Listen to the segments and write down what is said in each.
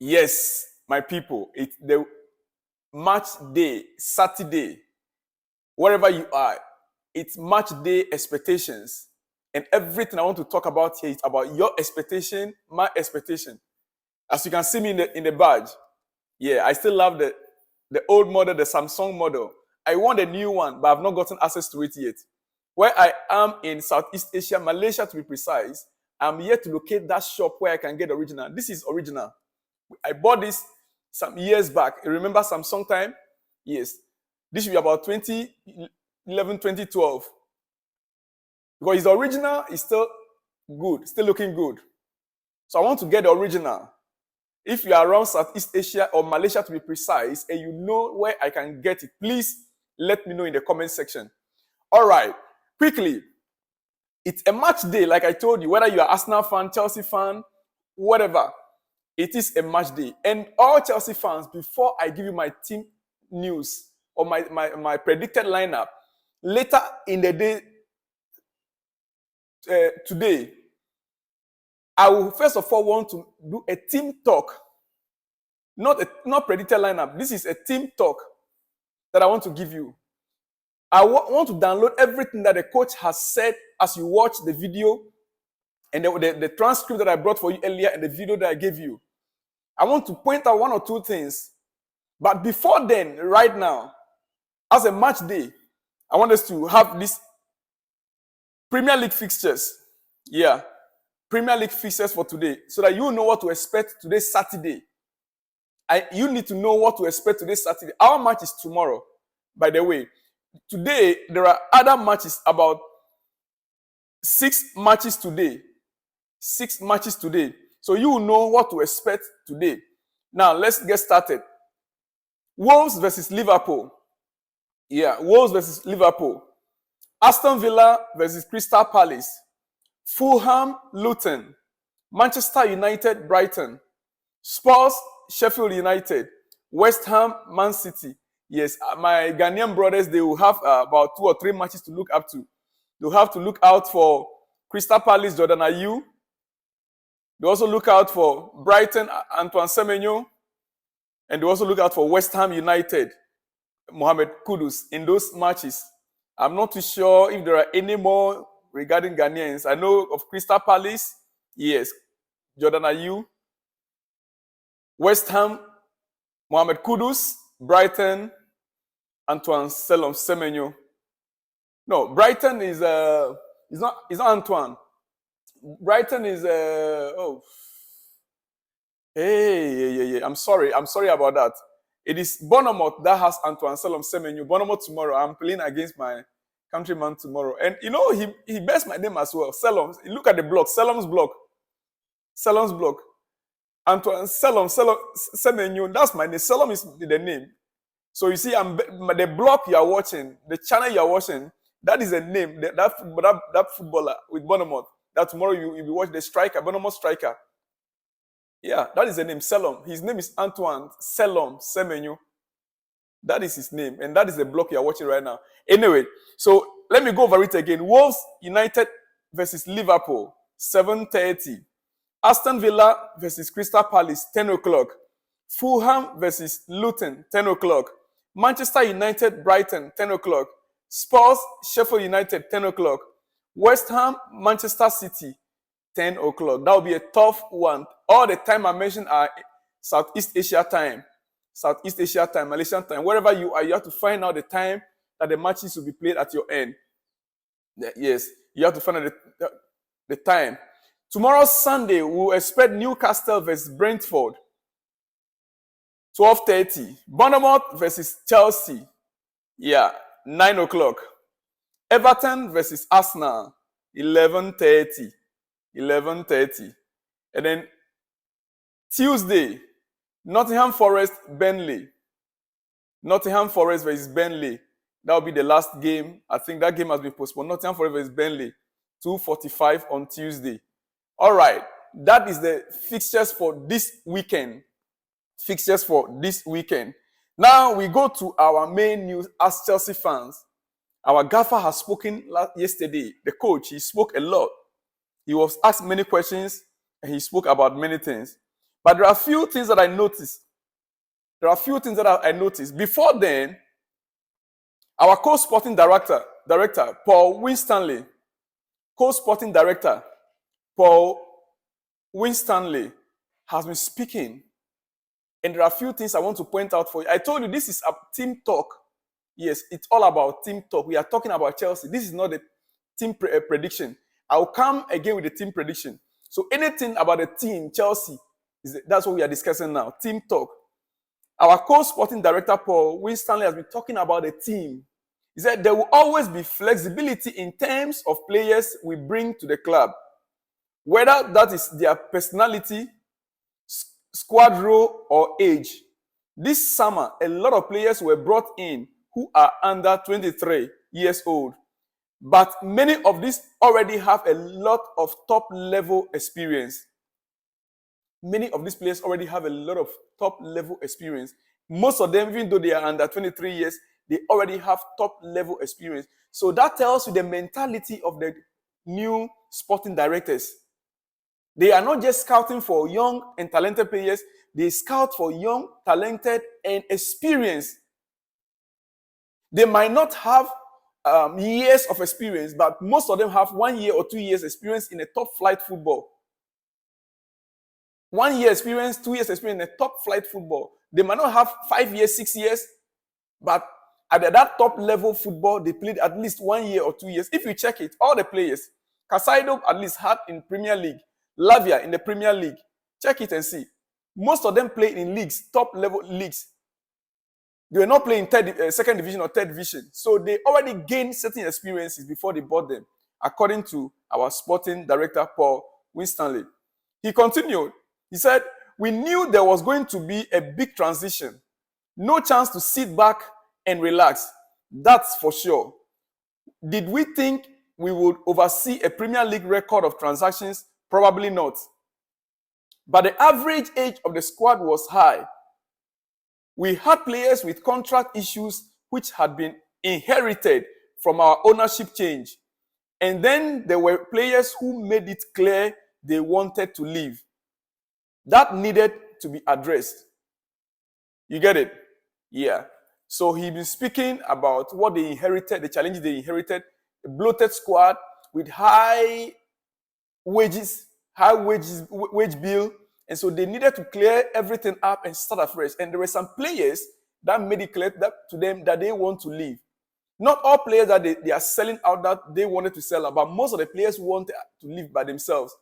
Yes, my people, it's the match day, Saturday, wherever you are, it's match day expectations. And everything I want to talk about here is about your expectation, my expectation. As you can see me in the badge, yeah, I still love the old model, the Samsung model. I want a new one, but I've not gotten access to it yet. Where I am in Southeast Asia, Malaysia to be precise, I'm yet to locate that shop where I can get the original. This is original. I bought this some years back. You remember Samsung time? Yes. This should be about 2011, 2012. Because it's original, it's still good, still looking good. So I want to get the original. If you are around Southeast Asia or Malaysia to be precise, and you know where I can get it, please let me know in the comment section. All right, quickly. It's a match day, like I told you, whether you are Arsenal fan, Chelsea fan, whatever. It is a match day. And all Chelsea fans, before I give you my team news or my predicted lineup, later in the day, today, I will first of all want to do a team talk. Not predicted lineup. This is a team talk that I want to give you. I want to download everything that the coach has said as you watch the video and the transcript that I brought for you earlier and the video that I gave you. I want to point out one or two things. But before then, right now, as a match day, I want us to have this Premier League fixtures. Yeah. Premier League fixtures for today. So that you know what to expect today, Saturday. You need to know what to expect today, Saturday. Our match is tomorrow, by the way. Today, there are other matches, about 6 matches today. 6 matches today. So you will know what to expect today. Now, let's get started. Wolves versus Liverpool. Yeah, Wolves versus Liverpool. Aston Villa versus Crystal Palace. Fulham, Luton. Manchester United, Brighton. Spurs, Sheffield United. West Ham, Man City. Yes, my Ghanaian brothers, they will have about 2 or 3 matches to look up to. They'll have to look out for Crystal Palace, Jordan Ayew. They also look out for Brighton, Antoine Semenyo. And they also look out for West Ham United, Mohamed Kudus, in those matches. I'm not too sure if there are any more regarding Ghanaians. I know of Crystal Palace, yes, Jordan Ayew. West Ham, Mohamed Kudus. Brighton, Antoine Semenyo. No, Brighton is it's not Antoine. Brighton is Hey, I'm sorry about that. It is Bournemouth that has Antoine Semenyo. Bournemouth tomorrow. I'm playing against my countryman tomorrow. And you know, he bears my name as well. Selom. Look at the block. Selom's block. Antoine Semenyo. That's my name. Selom is the name. So you see, the block you are watching, the channel you are watching, that is a name. That footballer with Bournemouth. That tomorrow you will watch the striker, Bournemouth striker. Yeah, that is the name, Selom. His name is Antoine Semenyo. That is his name. And that is the block you are watching right now. Anyway, so let me go over it again. Wolves United versus Liverpool, 7:30. Aston Villa versus Crystal Palace, 10 o'clock. Fulham versus Luton, 10 o'clock. Manchester United, Brighton, 10 o'clock. Spurs, Sheffield United, 10 o'clock. West Ham, Manchester City, 10 o'clock. That will be a tough one. All the time I mentioned are Southeast Asia time, Malaysian time. Wherever you are, you have to find out the time that the matches will be played at your end. Yes, you have to find out the time. Tomorrow, Sunday, we will expect Newcastle versus Brentford, 12:30. Bournemouth versus Chelsea, 9 o'clock. Everton versus Arsenal, 11:30. And then Tuesday, Nottingham Forest, Burnley. Nottingham Forest versus Burnley. That will be the last game. I think that game has been postponed. Nottingham Forest versus Burnley, 2:45 on Tuesday. All right. That is the fixtures for this weekend. Now we go to our main news as Chelsea fans. Our gaffer has spoken yesterday. The coach, he spoke a lot. He was asked many questions and he spoke about many things. But there are a few things that I noticed. Before then, our co-sporting director, Paul Winstanley, has been speaking. And there are a few things I want to point out for you. I told you this is a team talk. Yes, it's all about team talk. We are talking about Chelsea. This is not a team prediction. I'll come again with the team prediction. So anything about the team, Chelsea, that's what we are discussing now. Team talk. Our co-sporting director, Paul Winstanley, has been talking about the team. He said there will always be flexibility in terms of players we bring to the club. Whether that is their personality, squad role, or age. This summer, a lot of players were brought in who are under 23 years old. But many of these already have a lot of top-level experience. Many of these players already have a lot of top-level experience. Most of them, even though they are under 23 years, they already have top-level experience. So that tells you the mentality of the new sporting directors. They are not just scouting for young and talented players. They scout for young, talented, and experienced. They might not have years of experience, but most of them have 1 year or 2 years experience in a top-flight football. 1 year experience, 2 years experience in a top-flight football. They might not have 5 years, 6 years, but at that top-level football, they played at least 1 year or 2 years. If you check it, all the players, Casaido at least had in Premier League, Lavia in the Premier League. Check it and see. Most of them play in leagues, top-level leagues. They were not playing second division or third division. So they already gained certain experiences before they bought them, according to our sporting director, Paul Winstanley. He continued. He said, we knew there was going to be a big transition. No chance to sit back and relax. That's for sure. Did we think we would oversee a Premier League record of transactions? Probably not. But the average age of the squad was high. We had players with contract issues which had been inherited from our ownership change. And then there were players who made it clear they wanted to leave. That needed to be addressed. You get it? Yeah. So he's been speaking about what they inherited, the challenges they inherited, a bloated squad with high wage bill. And so they needed to clear everything up and start afresh. And there were some players that made it clear to them that they want to leave. Not all players that they are selling out that they wanted to sell, but most of the players wanted to leave by themselves.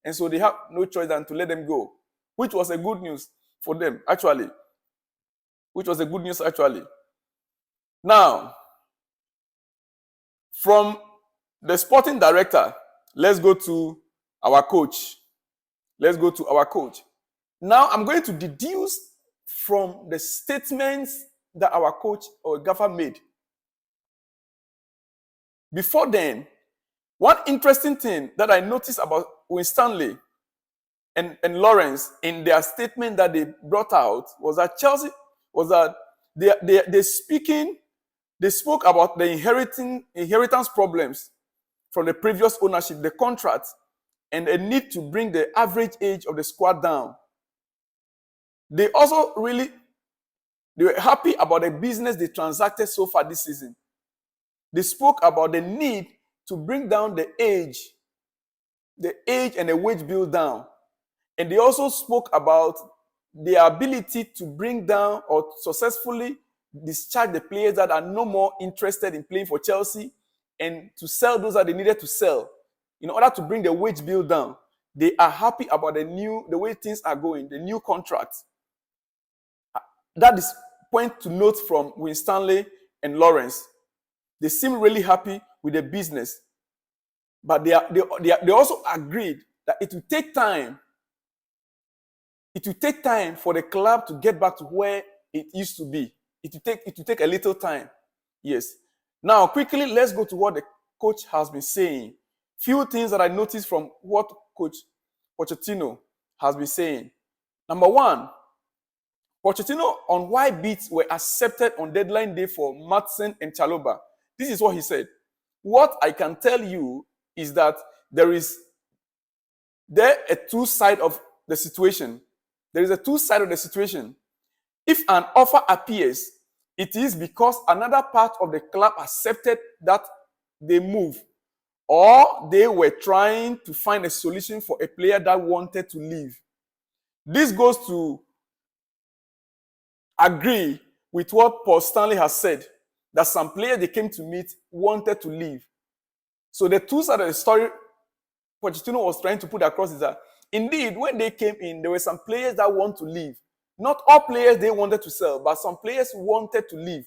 And so they have no choice than to let them go, which was a good news for them, actually. Now, from the sporting director, let's go to our coach. Now, I'm going to deduce from the statements that our coach or gaffer made. Before then, one interesting thing that I noticed about Winstanley and Lawrence in their statement that they brought out was that Chelsea was that they spoke about the inheritance problems from the previous ownership, the contract, and a need to bring the average age of the squad down. They also they were happy about the business they transacted so far this season. They spoke about the need to bring down the age and the wage bill down. And they also spoke about the ability to bring down or successfully discharge the players that are no more interested in playing for Chelsea and to sell those that they needed to sell in order to bring the wage bill down. They are happy about the way things are going, the new contract. That is point to note from Winstanley and Lawrence. They seem really happy with the business. But they also agreed that it will take time. It will take time for the club to get back to where it used to be. It will take a little time. Yes. Now, quickly, let's go to what the coach has been saying. Few things that I noticed from what Coach Pochettino has been saying. Number one, Pochettino on why bids were accepted on deadline day for Maatsen and Chalobah. This is what he said. What I can tell you is that there are two sides of the situation. there is a two sides of the situation. If an offer appears, it is because another part of the club accepted that they move, or they were trying to find a solution for a player that wanted to leave. This goes to agree with what Paul Stanley has said, that some players they came to meet wanted to leave. So the two sides of the story Pochettino was trying to put across is that indeed, when they came in, there were some players that want to leave. Not all players they wanted to sell, but some players wanted to leave.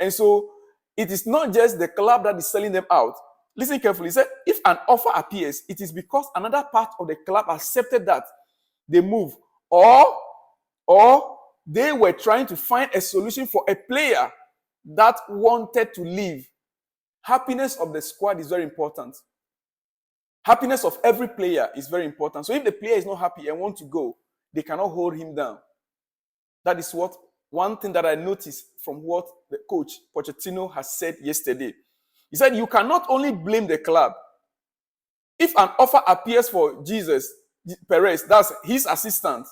And so it is not just the club that is selling them out. Listen carefully. He said, if an offer appears, it is because another part of the club accepted that they move, or they were trying to find a solution for a player that wanted to leave. Happiness of the squad is very important. Happiness of every player is very important. So if the player is not happy and wants to go, they cannot hold him down. That is one thing that I noticed from what the coach Pochettino has said yesterday. He said, you cannot only blame the club. If an offer appears for Jesus Perez, that's his assistant,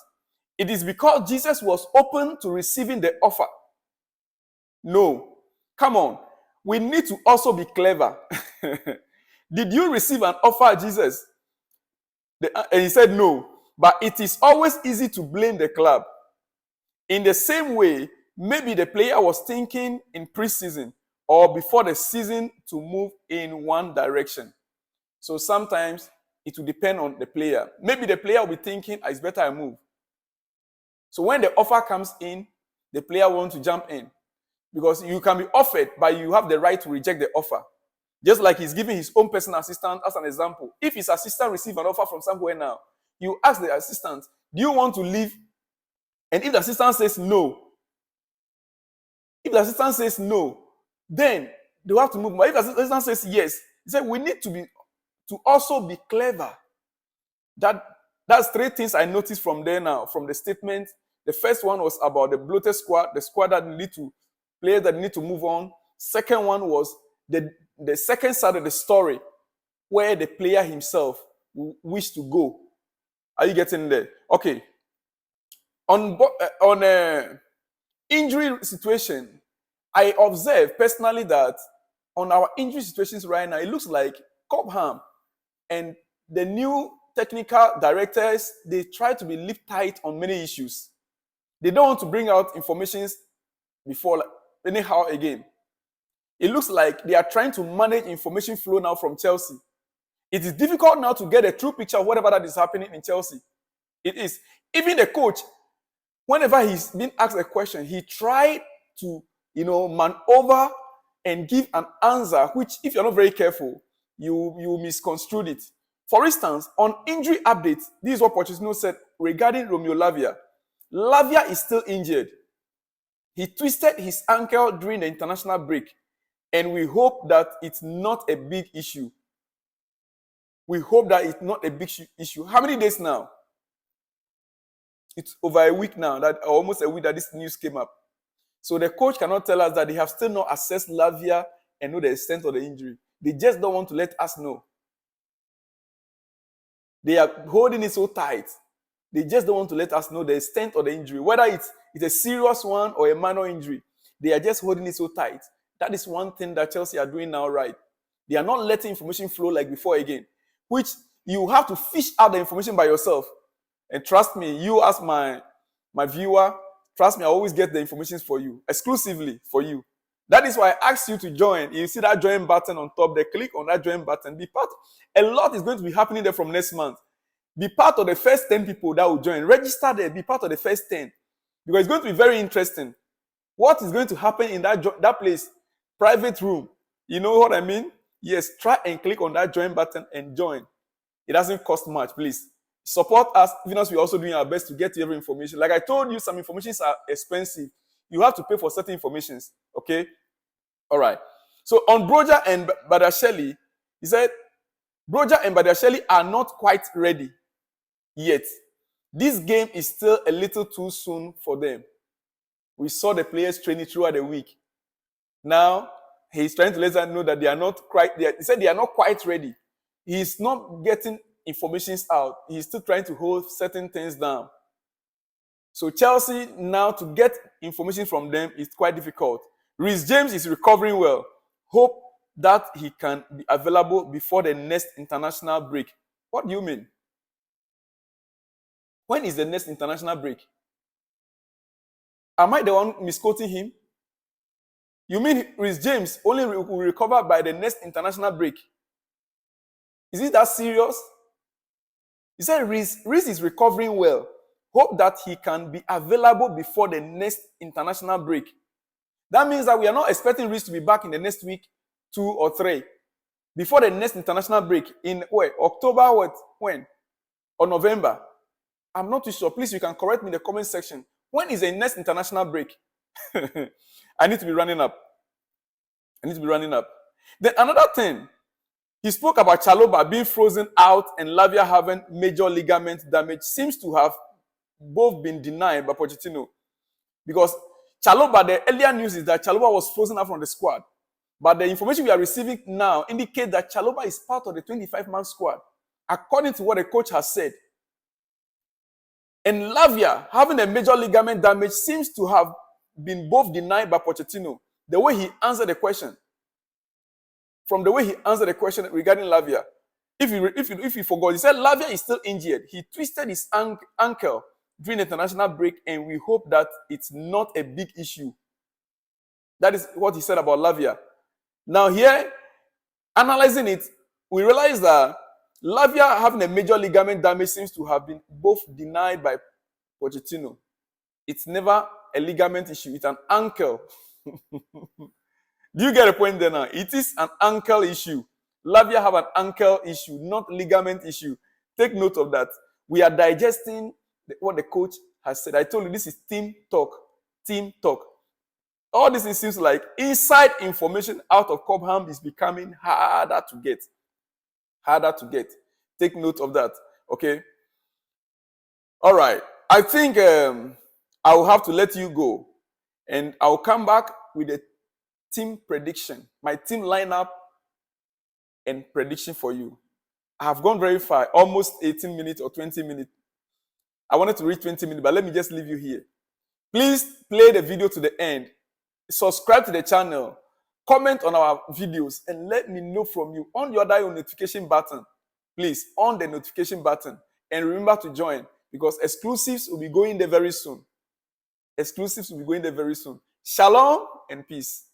it is because Jesus was open to receiving the offer. No. Come on. We need to also be clever. Did you receive an offer, Jesus? And he said no. But it is always easy to blame the club. In the same way, maybe the player was thinking in preseason or before the season to move in one direction. So sometimes it will depend on the player. Maybe the player will be thinking, it's better I move. So when the offer comes in, the player wants to jump in. Because you can be offered, but you have the right to reject the offer. Just like he's giving his own personal assistant as an example. If his assistant receives an offer from somewhere now, you ask the assistant, do you want to leave? And if the assistant says no, then they have to move. But if the assistant says yes, he said we need to also be clever. That's three things I noticed from there now, from the statement. The first one was about the bloated squad, the squad that players that need to move on. Second one was the second side of the story, where the player himself wished to go. Are you getting there? Okay. On injury situation, I observe personally that on our injury situations right now, it looks like Cobham and the new technical directors, they try to be lip tight on many issues. They don't want to bring out information before anyhow again. It looks like they are trying to manage information flow now from Chelsea. It is difficult now to get a true picture of whatever that is happening in Chelsea. It is. Even the coach, whenever he's been asked a question, he tried to, maneuver and give an answer, which if you're not very careful, you misconstrued it. For instance, on injury updates, this is what Pochettino said regarding Romeo Lavia. Lavia is still injured. He twisted his ankle during the international break, and we hope that it's not a big issue. How many days now? It's over a week now, almost a week that this news came up. So the coach cannot tell us that they have still not assessed Lavia and know the extent of the injury. They just don't want to let us know. They are holding it so tight. They just don't want to let us know the extent of the injury. Whether it's a serious one or a minor injury, they are just holding it so tight. That is one thing that Chelsea are doing now right. They are not letting information flow like before again, which you have to fish out the information by yourself. And trust me, you as my viewer, trust me, I always get the information for you, exclusively for you. That is why I asked you to join. You see that join button on top there, click on that join button. Be part. A lot is going to be happening there from next month. Be part of the first 10 people that will join. Register there, be part of the first 10. Because it's going to be very interesting. What is going to happen in that place? Private room. You know what I mean? Yes, try and click on that join button and join. It doesn't cost much, please. Support us, even as we're also doing our best to get you every information. Like I told you, some informations are expensive. You have to pay for certain informations. Okay? All right. So on Broja and Badiashile, he said, Broja and Badiashile are not quite ready yet. This game is still a little too soon for them. We saw the players training throughout the week. Now, he's trying to let us know that they are not quite, he said they are not quite ready. He's not getting information out. He's still trying to hold certain things down. So Chelsea now to get information from them is quite difficult. Reece James is recovering well. Hope that he can be available before the next international break. What do you mean? When is the next international break? Am I the one misquoting him? You mean Reece James only will recover by the next international break? Is it that serious? He said Reece is recovering well. Hope that he can be available before the next international break. That means that we are not expecting Reece to be back in the next week, 2 or 3. Before the next international break in October, when? Or November? I'm not too sure. Please, you can correct me in the comment section. When is the next international break? I need to be running up. Then another thing, he spoke about Chalobah being frozen out and Lavia having major ligament damage. Seems to have both been denied by Pochettino. Because Chalobah, the earlier news is that Chalobah was frozen out from the squad. But the information we are receiving now indicates that Chalobah is part of the 25-man squad, according to what the coach has said. And Lavia, having a major ligament damage, seems to have been both denied by Pochettino. The way he answered the question. From the way he answered the question regarding Lavia. If you forgot, he said Lavia is still injured. He twisted his ankle during the international break, and we hope that it's not a big issue. That is what he said about Lavia. Now here, analyzing it, we realize that Lavia having a major ligament damage seems to have been both denied by Pochettino. It's never a ligament issue, it's an ankle. Do you get a point there now? It is an ankle issue. Lavia have an ankle issue, not ligament issue. Take note of that. We are digesting what the coach has said. I told you this is team talk. Team talk. All this seems like inside information out of Cobham is becoming harder to get. Harder to get. Take note of that. Okay? All right. I think I will have to let you go. And I'll come back with a team prediction. My team lineup and prediction for you. I have gone very far. Almost 18 minutes or 20 minutes. I wanted to reach 20 minutes, but let me just leave you here. Please play the video to the end. Subscribe to the channel. Comment on our videos and let me know from you. On your dial notification button. Please, on the notification button. And remember to join because exclusives will be going there very soon. Exclusives will be going there very soon. Shalom and peace.